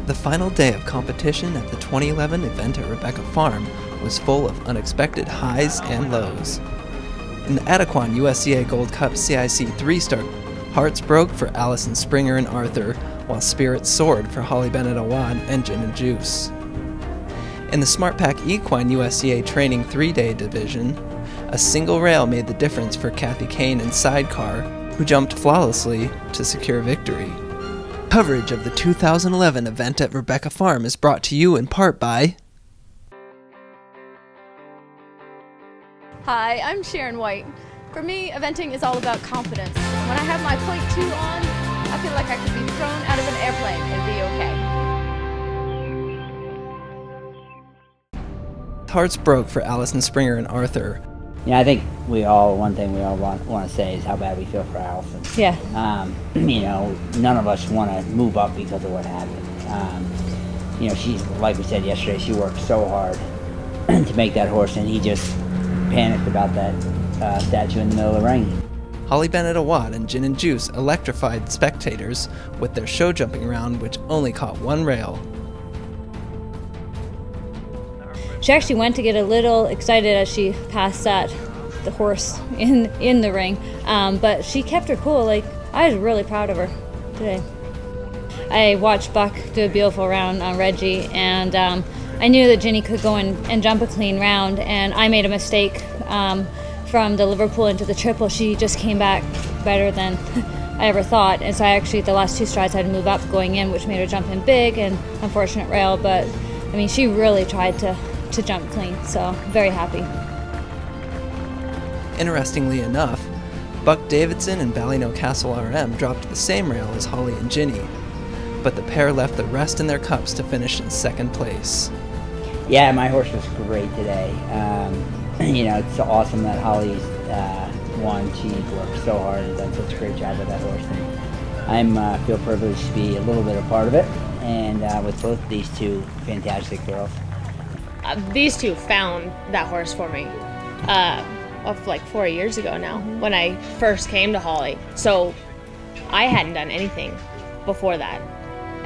The final day of competition at the 2011 event at Rebecca Farm was full of unexpected highs and lows. In the Adequan USEA Gold Cup CIC 3-star, hearts broke for Allison Springer and Arthur, while spirits soared for Hawley Bennett-Awad and Gin and Juice. In the SmartPak Equine USEA Training 3-day division, a single rail made the difference for Kathy Cain and Sidecar, who jumped flawlessly to secure victory. Coverage of the 2011 event at Rebecca Farm is brought to you in part by... Hi, I'm Sharon White. For me, eventing is all about confidence. When I have my point 2 on, I feel like I could be thrown out of an airplane and be okay. Hearts broke for Allison Springer and Arthur. Yeah, I think one thing we all want to say is how bad we feel for Allison. Yeah. You know, none of us want to move up because of what happened. You know, she, like we said yesterday, she worked so hard to make that horse, and he just panicked about that statue in the middle of the ring. Hawley Bennett-Awad and Gin and Juice electrified spectators with their show jumping round, which only caught one rail. She actually went to get a little excited as she passed the horse in the ring, but she kept her cool. Like, I was really proud of her today. I watched Buck do a beautiful round on Reggie, and I knew that Ginny could go and jump a clean round, and I made a mistake from the Liverpool into the triple. She just came back better than I ever thought, and so I actually, the last 2 strides, had to move up going in, which made her jump in big, and unfortunate rail, but I mean, she really tried to jump clean, so very happy. Interestingly enough, Buck Davidson and Ballino Castle RM dropped the same rail as Hawley and Ginny, but the pair left the rest in their cups to finish in 2nd place. Yeah, my horse was great today. You know, it's so awesome that Hawley's won. She worked so hard and done such a great job with that horse. And I feel privileged to be a little bit a part of it, and with both these two fantastic girls. These two found that horse for me of like 4 years ago now, when I first came to Hawley. So I hadn't done anything before that,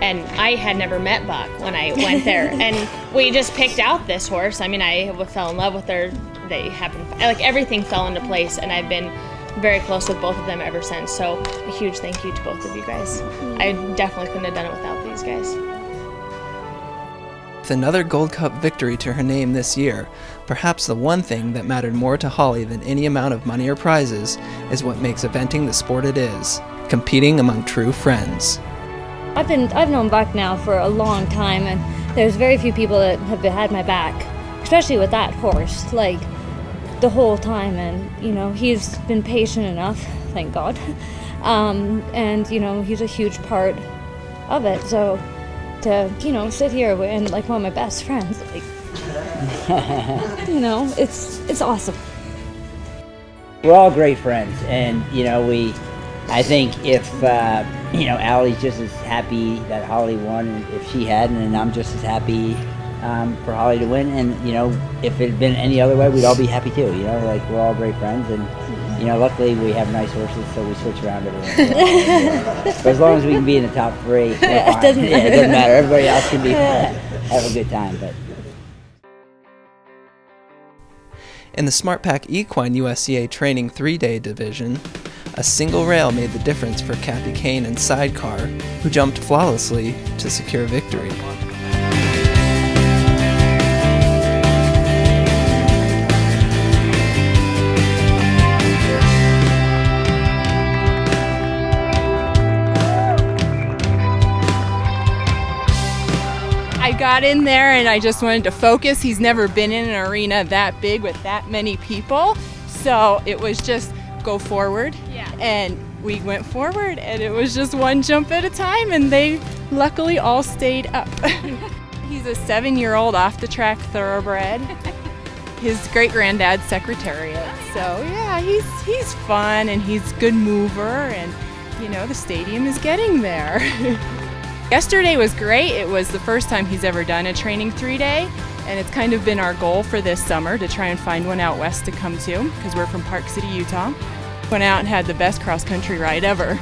and I had never met Buck when I went there. And we just picked out this horse. I mean, I fell in love with her. They happened, like, everything fell into place, and I've been very close with both of them ever since. So a huge thank you to both of you guys. I definitely couldn't have done it without these guys. With another Gold Cup victory to her name this year, perhaps the one thing that mattered more to Hawley than any amount of money or prizes is what makes eventing the sport it is, competing among true friends. I've known Buck now for a long time, and there's very few people that have had my back, especially with that horse, like, the whole time. And you know, he's been patient enough, thank God, and you know, he's a huge part of it. So to, you know, sit here and like one of my best friends, like, you know, it's awesome. We're all great friends, and you know, I think if you know, Allie's just as happy that Hawley won, and if she hadn't, and I'm just as happy for Hawley to win. And you know, if it had been any other way, we'd all be happy too. You know, like, we're all great friends, and you know, luckily we have nice horses, so we switch around every once in a while. But as long as we can be in the top 3, we're fine. It doesn't matter. Yeah, it doesn't matter. Everybody else can be have a good time. But in the SmartPak Equine USEA Training 3-day division, a single rail made the difference for Kathy Cain and Sidecar, who jumped flawlessly to secure victory. I got in there and I just wanted to focus. He's never been in an arena that big with that many people, so it was just go forward. Yeah. And we went forward, and it was just one jump at a time, and they luckily all stayed up. He's a 7-year-old off-the-track thoroughbred. His great-granddad's Secretariat. So yeah, he's fun, and he's a good mover, and you know, the stadium is getting there. Yesterday was great. It was the first time he's ever done a training 3-day, and it's kind of been our goal for this summer to try and find one out west to come to, because we're from Park City, Utah. Went out and had the best cross-country ride ever.